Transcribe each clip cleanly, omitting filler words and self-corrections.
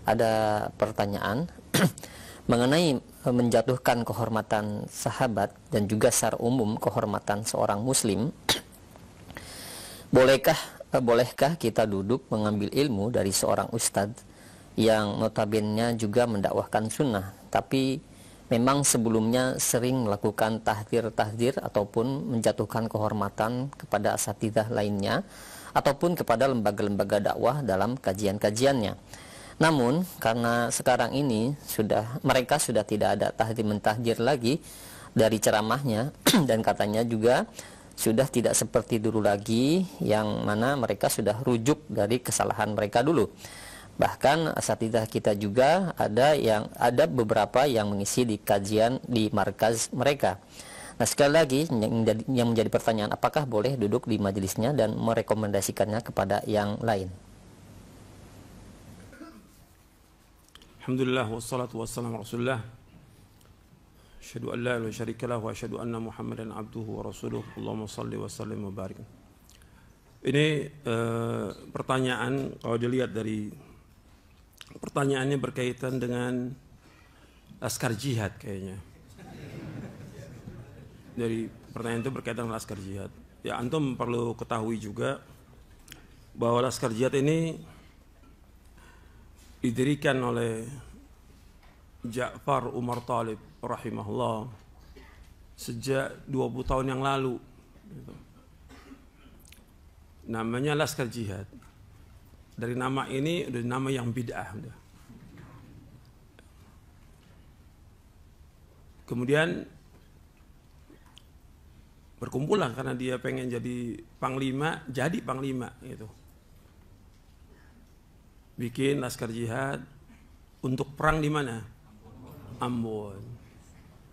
ada pertanyaan mengenai menjatuhkan kehormatan sahabat dan juga secara umum kehormatan seorang muslim. Bolehkah kita duduk mengambil ilmu dari seorang ustadz yang notabene juga mendakwahkan sunnah, tapi memang sebelumnya sering melakukan tahdzir ataupun menjatuhkan kehormatan kepada asatidzah lainnya ataupun kepada lembaga-lembaga dakwah dalam kajian-kajiannya. Namun karena sekarang ini mereka sudah tidak ada tahdzir lagi dari ceramahnya dan katanya juga sudah tidak seperti dulu lagi, yang mana mereka sudah rujuk dari kesalahan mereka dulu. Bahkan asatidzah kita juga ada beberapa yang mengisi di kajian di markaz mereka. Nah, sekali lagi yang menjadi pertanyaan, apakah boleh duduk di majelisnya dan merekomendasikannya kepada yang lain? Alhamdulillah wassalatu wassalamu ala Rasulillah. Asyhadu an la ilaha illallah wa asyhadu anna Muhammadan abduhu wa rasuluh. Allahumma shalli wa sallim wa barik. Ini pertanyaan, kalau dilihat dari pertanyaannya berkaitan dengan laskar jihad kayaknya. Dari pertanyaan itu berkaitan dengan laskar jihad. Ya, antum perlu ketahui juga bahwa laskar jihad ini didirikan oleh Ja'far Umar Thalib rahimahullah sejak 20 tahun yang lalu. Namanya laskar jihad. Dari nama ini udah nama yang bid'ah udah. Kemudian berkumpullah karena dia pengen jadi panglima gitu. Bikin laskar jihad untuk perang di mana? Ambon.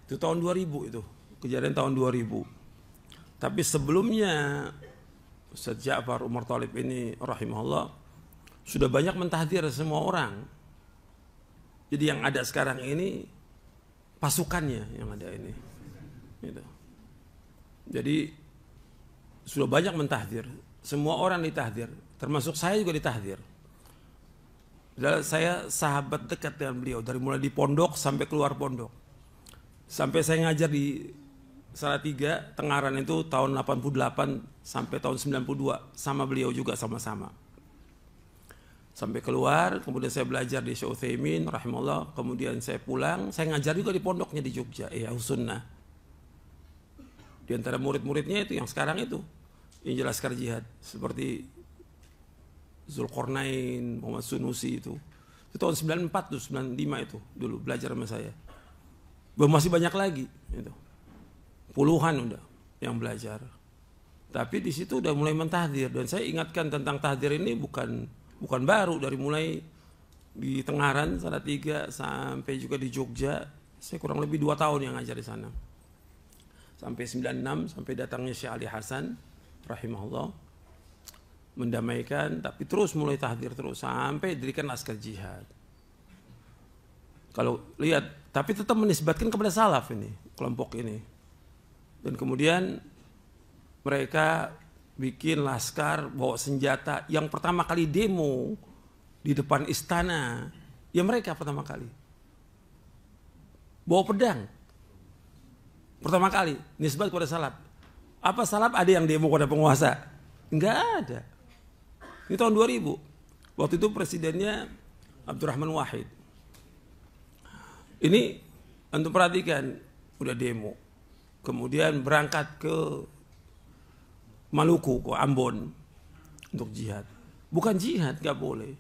Itu tahun 2000 itu. Kejadian tahun 2000. Tapi sebelumnya Ustaz Ja'far Umar Thalib ini rahimahullah sudah banyak mentahdzir semua orang. Jadi yang ada sekarang ini pasukannya yang ada ini. Gitu. Jadi sudah banyak mentahdzir. Semua orang ditahdzir, termasuk saya juga ditahdzir. Saya sahabat dekat dengan beliau dari mulai di pondok sampai keluar pondok. Sampai saya ngajar di Salatiga, Tengaran itu tahun 88 sampai tahun 92 sama beliau juga sama-sama. Sampai keluar, kemudian saya belajar di Syekh Utsaimin rahimahullah, kemudian saya pulang, saya ngajar juga di pondoknya di Jogja, Sunnah. Di antara murid-muridnya itu yang sekarang itu yang jelaskan jihad seperti Zulkarnain, Muhammad Sunusi itu tahun 94 tuh, 95 itu dulu belajar sama saya. Masih banyak lagi itu. Puluhan udah yang belajar. Tapi di situ udah mulai mentahdzir, dan saya ingatkan tentang tahdzir ini bukan baru, dari mulai di Tengaran Salatiga sampai juga di Jogja. Saya kurang lebih 2 tahun yang ngajar di sana. Sampai 96 sampai datangnya Syekh Ali Hasan rahimahullah mendamaikan, tapi terus mulai tahdzir terus sampai dirikan laskar jihad. Kalau lihat, tapi tetap menisbatkan kepada salaf ini, kelompok ini. Dan kemudian mereka bikin laskar bawa senjata, yang pertama kali demo di depan istana, ya mereka pertama kali. Bawa pedang. Pertama kali nisbat kepada salaf. Apa salaf ada yang demo kepada penguasa? Enggak ada. Ini tahun 2000. Waktu itu presidennya Abdurrahman Wahid. Ini antum perhatikan, udah demo. Kemudian berangkat ke Maluku, ke Ambon untuk jihad. Bukan jihad, gak boleh.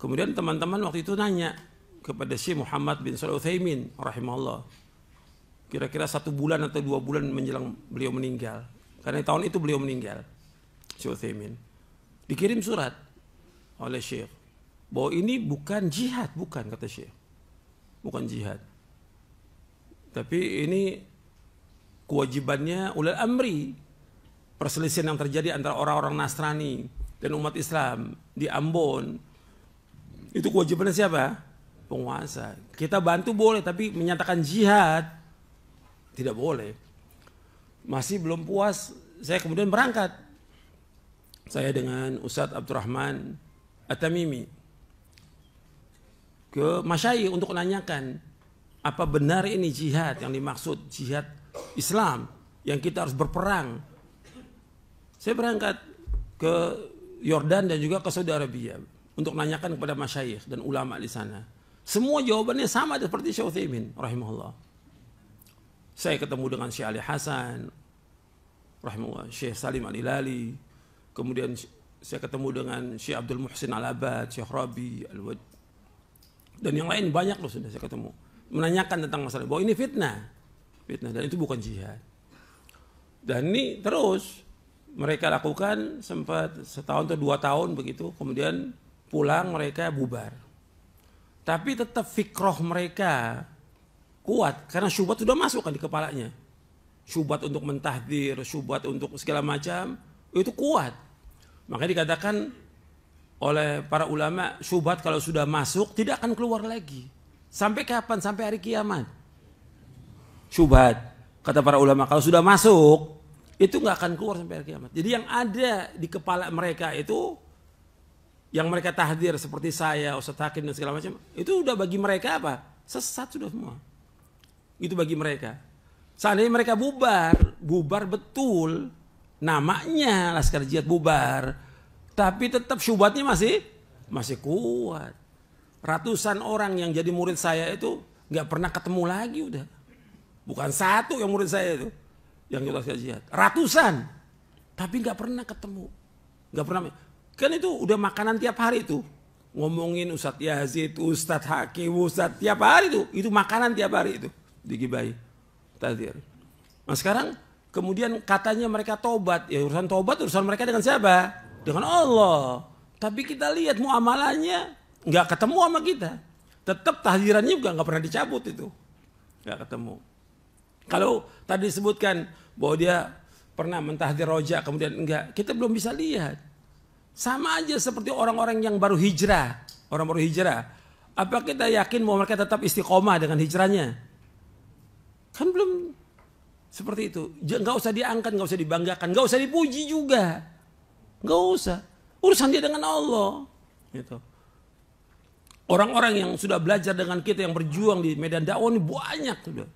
Kemudian teman-teman waktu itu nanya kepada Syekh Muhammad bin Shalih Utsaimin rahimahullah. Kira-kira 1 bulan atau 2 bulan menjelang beliau meninggal. Karena tahun itu beliau meninggal, Syekh Utsaimin. Dikirim surat oleh Syekh bahwa ini bukan jihad, bukan, kata Syekh. Bukan jihad. Tapi ini kewajibannya ulil amri. Perselisihan yang terjadi antara orang-orang Nasrani dan umat Islam di Ambon, itu kewajibannya siapa? Penguasa. Kita bantu boleh, tapi menyatakan jihad tidak boleh. Masih belum puas, saya kemudian berangkat. Saya dengan Ustadz Abdurrahman At-Tamimi ke masyayikh untuk menanyakan apa benar ini jihad yang dimaksud, jihad Islam yang kita harus berperang. Saya berangkat ke Yordan dan juga ke Saudi Arabia untuk menanyakan kepada masyayikh dan ulama di sana. Semua jawabannya sama seperti Syekh Utsaimin rahimahullah. Saya ketemu dengan Syekh Ali Hasan rahimahullah, Syekh Salim Al-Hilali, kemudian saya ketemu dengan Syekh Abdul Muhsin Al-Abad, Syekh Rabi Al-Wad, dan yang lain banyak loh sudah saya ketemu. Menanyakan tentang masalah bahwa ini fitnah dan itu bukan jihad. Dan ini terus mereka lakukan sempat setahun atau 2 tahun begitu, kemudian pulang mereka bubar. Tapi tetap fikroh mereka kuat karena syubhat sudah masuk kan di kepalanya. Syubhat untuk mentahdir, syubhat untuk segala macam itu kuat. Makanya dikatakan oleh para ulama, syubhat kalau sudah masuk tidak akan keluar lagi. Sampai kapan? Sampai hari kiamat. Syubhat, kata para ulama, kalau sudah masuk itu nggak akan keluar sampai hari kiamat. Jadi yang ada di kepala mereka itu, yang mereka tahdir seperti saya, Ustaz Hakim dan segala macam, itu udah bagi mereka apa? Sesat sudah semua. Itu bagi mereka. Seandainya mereka bubar betul, namanya Laskar Jihad bubar, tapi tetap syubhatnya masih kuat. Ratusan orang yang jadi murid saya itu nggak pernah ketemu lagi udah. Bukan satu yang murid saya itu yang ikut Laskar Jihad, ratusan, tapi nggak pernah ketemu, nggak pernah. Kan itu udah makanan tiap hari itu, ngomongin Ustadz Yazid, Ustadz Hakim, Ustadz tiap hari itu makanan tiap hari itu digibahi, tazir. Nah sekarang kemudian katanya mereka tobat, ya urusan mereka dengan siapa? Dengan Allah. Tapi kita lihat muamalahnya nggak ketemu sama kita, tetap tahdirannya juga nggak pernah dicabut itu, nggak ketemu. Kalau tadi disebutkan bahwa dia pernah mentahdir roja kemudian enggak, kita belum bisa lihat. Sama aja seperti orang-orang yang baru hijrah, orang baru hijrah. Apa kita yakin bahwa mereka tetap istiqomah dengan hijrahnya? Kan belum seperti itu. Nggak usah diangkat, nggak usah dibanggakan, nggak usah dipuji juga, nggak usah. Urusan dia dengan Allah. Gitu. Orang-orang yang sudah belajar dengan kita, yang berjuang di medan dakwah ini banyak sudah.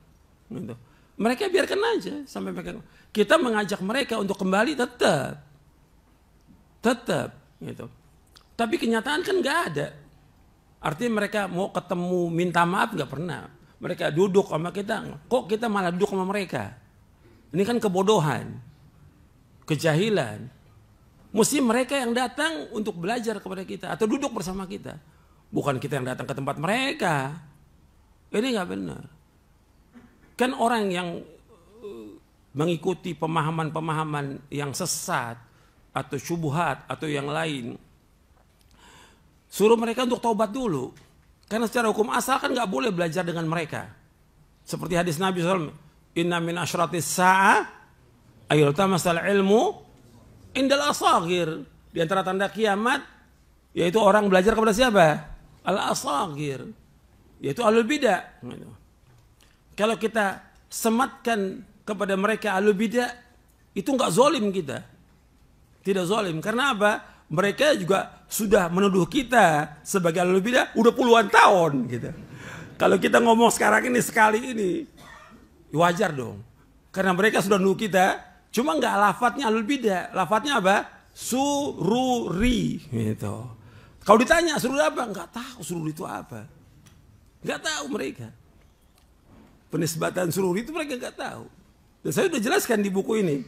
Gitu. Mereka biarkan aja sampai mereka. Kita mengajak mereka untuk kembali tetap, gitu. Tapi kenyataan kan nggak ada. Artinya mereka mau ketemu minta maaf nggak pernah. Mereka duduk sama kita, kok kita malah duduk sama mereka? Ini kan kebodohan, kejahilan. Mesti mereka yang datang untuk belajar kepada kita atau duduk bersama kita. Bukan kita yang datang ke tempat mereka. Ini nggak benar. Kan orang yang mengikuti pemahaman-pemahaman yang sesat atau syubhat atau yang lain, suruh mereka untuk taubat dulu. Karena secara hukum asal kan nggak boleh belajar dengan mereka. Seperti hadis Nabi SAW, Inna min asyratis sa'ah ayyultamasal ilmu indal asagir. Di antara tanda kiamat, yaitu orang belajar kepada siapa? Al-asagir, yaitu ahlul bidah. Kalau kita sematkan kepada mereka ahlul bidah, itu nggak zalim kita, tidak zalim. Karena apa? Mereka juga sudah menuduh kita sebagai ahlul bidah udah puluhan tahun gitu. Kalau kita ngomong sekarang ini sekali ini, wajar dong. Karena mereka sudah menuduh kita, cuma nggak lafadznya ahlul bidah, lafadznya apa? Sururi gitu. Kalau ditanya sururi apa? Nggak tahu sururi itu apa. Nggak tahu mereka. Penisbatan sururi itu mereka nggak tahu. Dan saya sudah jelaskan di buku ini.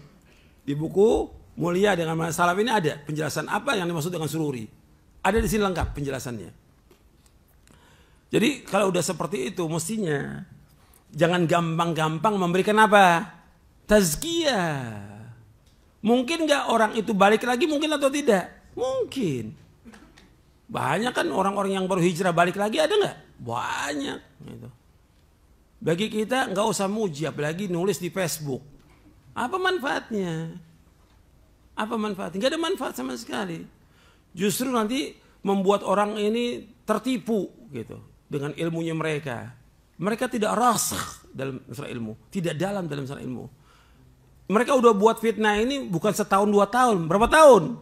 Di buku Mulia dengan Masalah ini ada penjelasan apa yang dimaksud dengan sururi. Ada di sini lengkap penjelasannya. Jadi kalau udah seperti itu mestinya jangan gampang-gampang memberikan apa? Tazkiyah. Mungkin nggak orang itu balik lagi mungkin atau tidak? Mungkin. Banyak kan orang-orang yang baru hijrah balik lagi ada nggak? Banyak. Gitu. Bagi kita nggak usah muji, apalagi nulis di Facebook. Apa manfaatnya? Apa manfaatnya? Nggak ada manfaat sama sekali. Justru nanti membuat orang ini tertipu gitu dengan ilmunya mereka. Mereka tidak rasakh dalam masalah ilmu, tidak dalam masalah ilmu. Mereka udah buat fitnah ini bukan setahun 2 tahun, berapa tahun?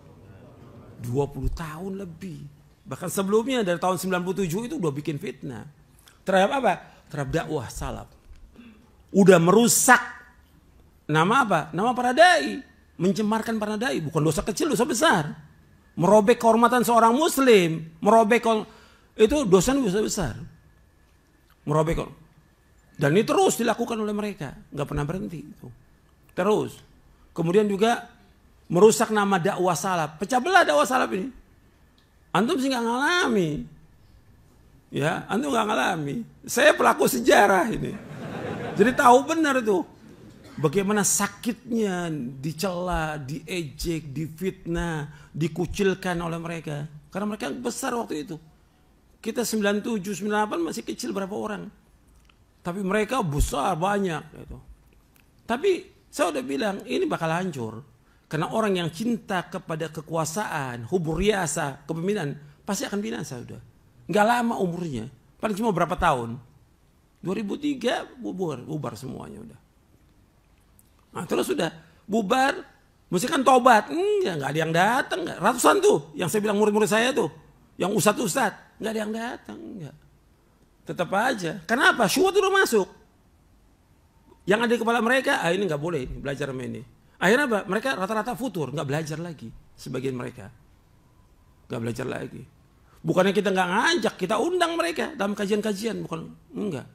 20 tahun lebih. Bahkan sebelumnya dari tahun 97 itu udah bikin fitnah. Terhadap apa? Terhadap dakwah salaf. Udah merusak nama apa? Nama para dai. Mencemarkan para dai. Bukan dosa kecil, dosa besar. Merobek kehormatan seorang muslim. Itu dosa besar. Merobek. Dan ini terus dilakukan oleh mereka. Nggak pernah berhenti. Terus. Kemudian juga merusak nama dakwah salaf. Pecah belah dakwah salaf ini. Antum sih nggak ngalami. Ya, antum nggak ngalami. Saya pelaku sejarah ini. Jadi tahu benar itu. Bagaimana sakitnya dicela, diejek, difitnah, dikucilkan oleh mereka. Karena mereka besar waktu itu. Kita 97, 98 masih kecil berapa orang. Tapi mereka besar, banyak. Gitu. Tapi saya udah bilang ini bakal hancur. Karena orang yang cinta kepada kekuasaan, hubur riasa, kepemimpinan, pasti akan binasa udah. Nggak lama umurnya. Paling cuma berapa tahun. 2003 bubar semuanya udah. Nah terus sudah bubar, mesti kan tobat. Nggak ada yang datang. Ratusan tuh, yang saya bilang murid-murid saya tuh. Yang ustadz, nggak ada yang datang. Enggak. Tetap aja. Kenapa? Syubhat udah masuk. Yang ada di kepala mereka, ini nggak boleh belajar sama ini. Akhirnya apa? Mereka rata-rata futur, nggak belajar lagi. Sebagian mereka. Nggak belajar lagi. Bukannya kita nggak ngajak, kita undang mereka dalam kajian-kajian. Enggak.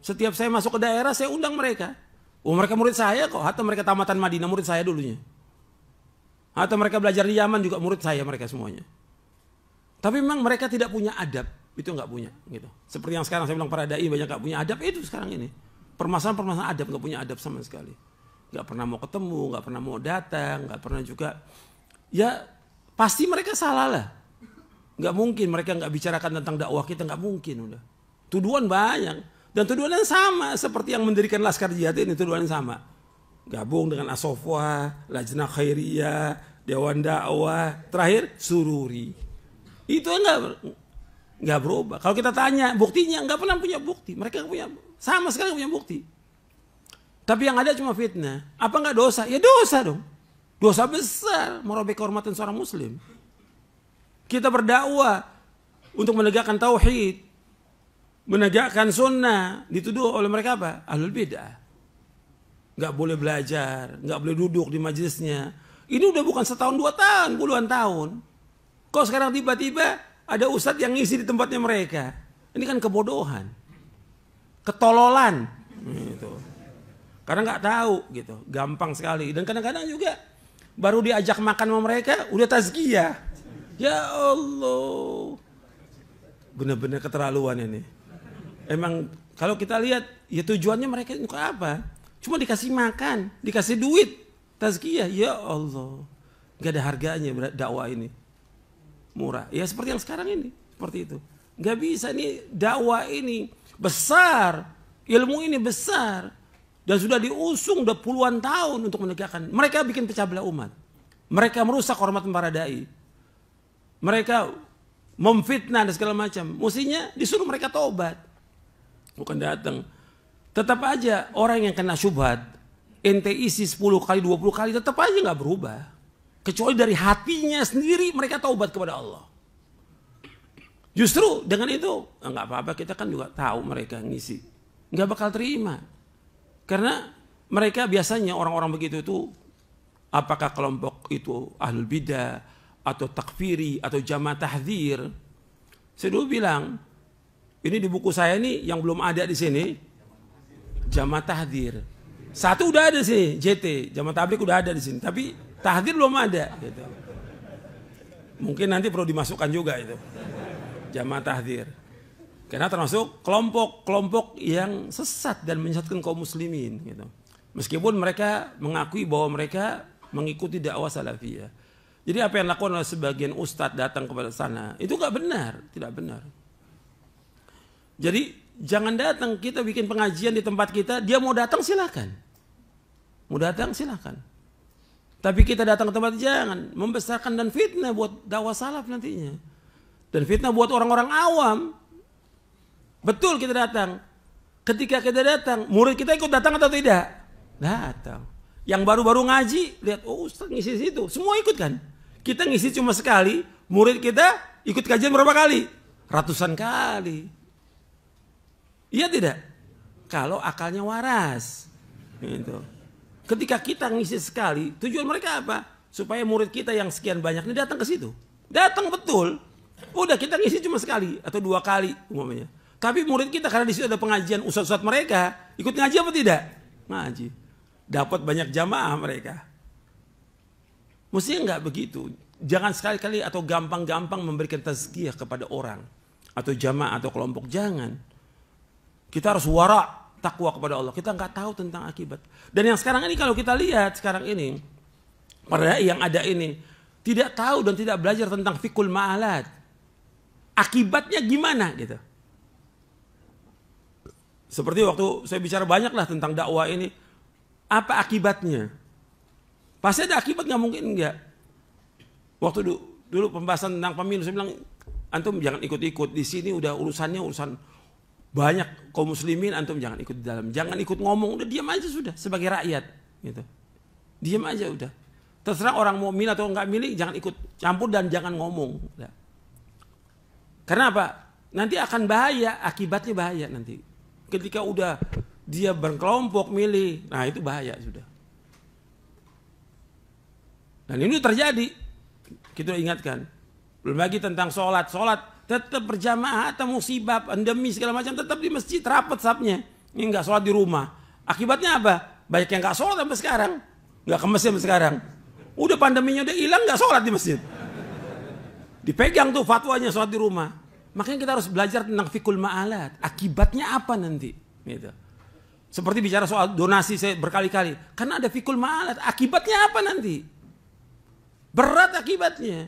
Setiap saya masuk ke daerah, saya undang mereka. Mereka murid saya kok. Hatta mereka tamatan Madinah, murid saya dulunya. Hatta mereka belajar di Yaman juga murid saya mereka semuanya. Tapi memang mereka tidak punya adab. Itu nggak punya. Gitu. Seperti yang sekarang saya bilang para dai banyak nggak punya adab. Itu sekarang ini. Permasalahan adab, nggak punya adab sama sekali. Nggak pernah mau ketemu, nggak pernah mau datang, nggak pernah juga. Ya pasti mereka salah lah. Nggak mungkin mereka nggak bicarakan tentang dakwah kita, nggak mungkin udah. Tuduhan banyak dan tuduhan yang sama seperti yang mendirikan Laskar Jihad ini, tuduhan yang sama. Gabung dengan Asofwa, Lajnah Khairiyah, Dewan Dakwah, terakhir Sururi. Itu nggak berubah. Kalau kita tanya buktinya, nggak pernah punya bukti. Mereka nggak punya, sama sekali nggak punya bukti. Tapi yang ada cuma fitnah. Apa nggak dosa? Ya dosa dong. Dosa besar merobek kehormatan seorang muslim. Kita berdakwah untuk menegakkan tauhid, menegakkan sunnah, dituduh oleh mereka apa? Ahlul bidah. Nggak boleh belajar, nggak boleh duduk di majelisnya. Ini udah bukan setahun 2 tahun, puluhan tahun. Kok sekarang tiba-tiba ada ustadz yang ngisi di tempatnya mereka? Ini kan kebodohan, ketololan. Gitu. Karena nggak tahu gitu, gampang sekali. Dan kadang-kadang juga baru diajak makan sama mereka udah tazkiyah. Ya Allah, benar-benar keterlaluan ini. Emang kalau kita lihat ya tujuannya mereka untuk apa? Cuma dikasih makan, dikasih duit, tazkiyah. Ya Allah, nggak ada harganya dakwah ini. Murah. Ya seperti yang sekarang ini, seperti itu. Nggak bisa nih dakwah ini besar, ilmu ini besar. Dan sudah diusung udah puluhan tahun untuk menegakkan. Mereka bikin pecah belah umat. Mereka merusak kehormatan para dai. Mereka memfitnah dan segala macam. Mestinya disuruh mereka taubat. Bukan datang. Tetap aja orang yang kena syubhat, ente isi 10 kali, 20 kali, tetap aja nggak berubah. Kecuali dari hatinya sendiri mereka taubat kepada Allah. Justru dengan itu, nggak apa-apa, kita kan juga tahu mereka ngisi. Nggak bakal terima. Karena mereka biasanya orang-orang begitu itu, apakah kelompok itu ahlul bidah, atau takfiri, atau jamaah tahdzir. Saya dulu bilang, ini di buku saya ini yang belum ada di sini, jamaah tahdzir. Satu udah ada sih, JT, jamaah tabligh udah ada di sini, tapi tahdzir belum ada. Gitu. Mungkin nanti perlu dimasukkan juga itu, jamaah tahdzir. Karena termasuk kelompok-kelompok yang sesat dan menyesatkan kaum muslimin. Gitu. Meskipun mereka mengakui bahwa mereka mengikuti dakwah salafiyah. Jadi apa yang dilakukan oleh sebagian ustadz datang kepada sana, itu nggak benar, tidak benar. Jadi jangan datang, kita bikin pengajian di tempat kita, dia mau datang silakan. Mau datang silakan. Tapi kita datang ke tempat jangan, membesarkan dan fitnah buat dakwah salaf nantinya. Dan fitnah buat orang-orang awam. Betul kita datang. Ketika kita datang, murid kita ikut datang atau tidak? Datang. Yang baru-baru ngaji, lihat, oh Ustaz ngisi situ. Semua ikut kan? Kita ngisi cuma sekali, murid kita ikut kajian berapa kali? Ratusan kali. Iya tidak? Kalau akalnya waras. Gitu. Ketika kita ngisi sekali, tujuan mereka apa? Supaya murid kita yang sekian banyak ini datang ke situ. Datang betul. Udah kita ngisi cuma sekali atau 2 kali umpamanya. Tapi murid kita karena di situ ada pengajian ustadz-ustadz mereka, ikut ngaji apa tidak? Ngaji. Dapat banyak jamaah mereka. Mestinya enggak begitu. Jangan sekali-kali atau gampang-gampang memberikan tazkiyah kepada orang atau jamaah atau kelompok, jangan. Kita harus wara, takwa kepada Allah. Kita enggak tahu tentang akibat. Dan yang sekarang ini kalau kita lihat sekarang ini, para yang ada ini tidak tahu dan tidak belajar tentang fikul ma'alat. Akibatnya gimana gitu. Seperti waktu saya bicara banyak lah tentang dakwah ini. Apa akibatnya? Pasti ada akibat, nggak mungkin enggak. Waktu dulu pembahasan tentang pemilu, saya bilang, antum jangan ikut-ikut. Di sini udah urusannya urusan banyak kaum muslimin, antum jangan ikut di dalam. Jangan ikut ngomong, udah diam aja sudah sebagai rakyat. Gitu. Diam aja udah. Terserah orang mau milih atau nggak milih, jangan ikut campur dan jangan ngomong. Udah. Karena apa? Nanti akan bahaya, akibatnya bahaya nanti. Ketika udah dia berkelompok milih, nah itu bahaya sudah. Dan ini terjadi, kita ingatkan. Belum lagi tentang sholat tetap berjamaah atau musibah, endemi segala macam tetap di masjid rapat safnya. Ini nggak sholat di rumah. Akibatnya apa? Banyak yang nggak sholat sampai sekarang, nggak ke masjid sampai sekarang. Udah pandeminya udah hilang, nggak sholat di masjid. Dipegang tuh fatwanya sholat di rumah. Makanya kita harus belajar tentang fikul ma'alat. Akibatnya apa nanti? Gitu. Seperti bicara soal donasi saya berkali-kali. Karena ada fikul ma'alat. Akibatnya apa nanti? Berat akibatnya.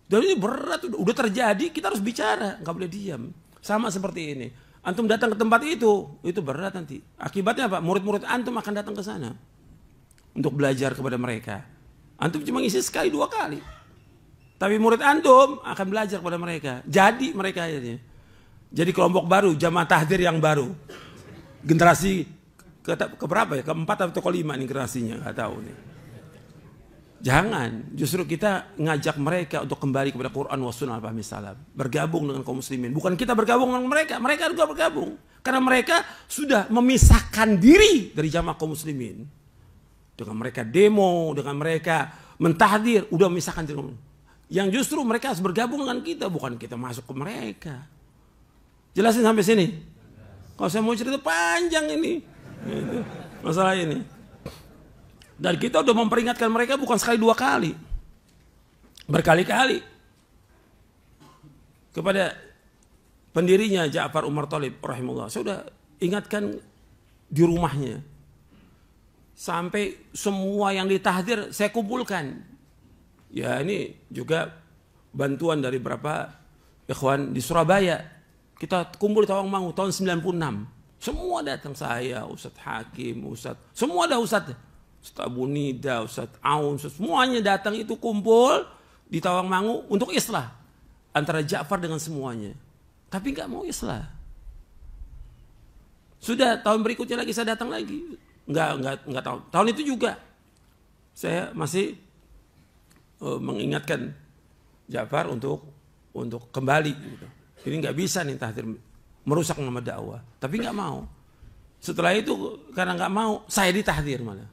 Dan ini berat. Udah terjadi, kita harus bicara. Nggak boleh diam. Sama seperti ini. Antum datang ke tempat itu berat nanti. Akibatnya apa? Murid-murid antum akan datang ke sana. Untuk belajar kepada mereka. Antum cuma ngisi sekali 2 kali. Tapi murid antum akan belajar pada mereka. Jadi mereka akhirnya. Jadi kelompok baru, jamaah tahdir yang baru. Generasi ke berapa ya? Keempat atau kelima nih generasinya, nggak tahu nih. Jangan, justru kita ngajak mereka untuk kembali kepada Quran wa sunnah al-fahmi salaf. Bergabung dengan kaum muslimin. Bukan kita bergabung dengan mereka juga bergabung. Karena mereka sudah memisahkan diri dari jamaah kaum muslimin. Dengan mereka demo, dengan mereka mentahdir, udah memisahkan diri. Yang justru mereka harus bergabung dengan kita, bukan kita masuk ke mereka. Jelasin sampai sini. Kalau saya mau cerita panjang ini. Gitu. Masalah ini. Dan kita udah memperingatkan mereka bukan sekali 2 kali. Berkali-kali. Kepada pendirinya Ja'far Umar Thalib rahimahullah. Saya udah ingatkan di rumahnya. Sampai semua yang ditahdir saya kumpulkan. Ya ini juga bantuan dari beberapa ikhwan di Surabaya. Kita kumpul di Tawangmangu tahun 96. Semua datang, saya, Ustadz Hakim, semua ada Ustadz. Ustadz Abu Nida, Ustadz Aun, semuanya datang itu kumpul di Tawangmangu untuk islah. Antara Ja'far dengan semuanya. Tapi nggak mau islah. Sudah tahun berikutnya lagi saya datang lagi. Nggak tahu. Tahun itu juga saya masih mengingatkan Ja'far untuk kembali gitu. Ini nggak bisa nih tahdir merusak nama dakwah, tapi nggak mau. Setelah itu karena nggak mau, saya ditahdir malah.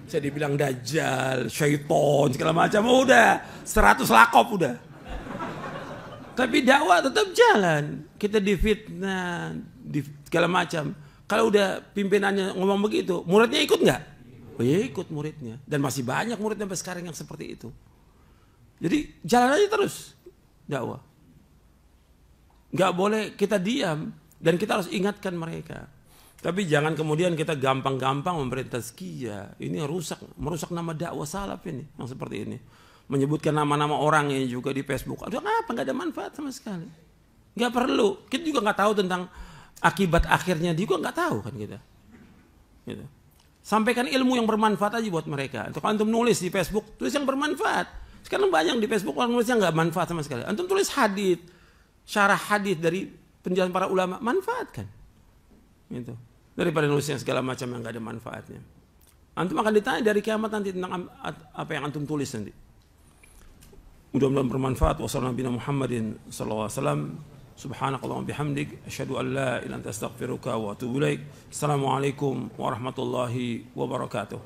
Saya dibilang dajjal, syaiton, segala macam. Udah 100 lakop udah. Tapi dakwah tetap jalan. Kita difitnah, segala macam. Kalau udah pimpinannya ngomong begitu, muridnya ikut nggak? Oh ya ikut muridnya. Dan masih banyak murid sampai sekarang yang seperti itu. Jadi jalan aja terus dakwah. Nggak boleh kita diam dan kita harus ingatkan mereka. Tapi jangan kemudian kita gampang-gampang memberi tazkiyah. Ini merusak nama dakwah salaf ini yang seperti ini. Menyebutkan nama-nama orang yang juga di Facebook. Aduh apa? Nggak ada manfaat sama sekali. Nggak perlu. Kita juga nggak tahu tentang akibat akhirnya. Juga nggak tahu kan kita. Gitu. Sampaikan ilmu yang bermanfaat aja buat mereka. Untuk antum nulis di Facebook, tulis yang bermanfaat. Sekarang banyak di Facebook orang nulisnya nggak manfaat sama sekali. Antum tulis hadits, syarah hadits dari penjelasan para ulama, manfaatkan. Gitu. Daripada nulis yang segala macam yang nggak ada manfaatnya. Antum akan ditanya dari kiamat nanti tentang apa yang antum tulis nanti. Mudah-mudahan bermanfaat. Wassalamualaikum Muhammadin sallallahu alaihi wasallam. Subhanakallahumma bihamdik asyhadu an la ilaha illa anta astaghfiruka wa atubu ilaik. Assalamualaikum warahmatullahi wabarakatuh.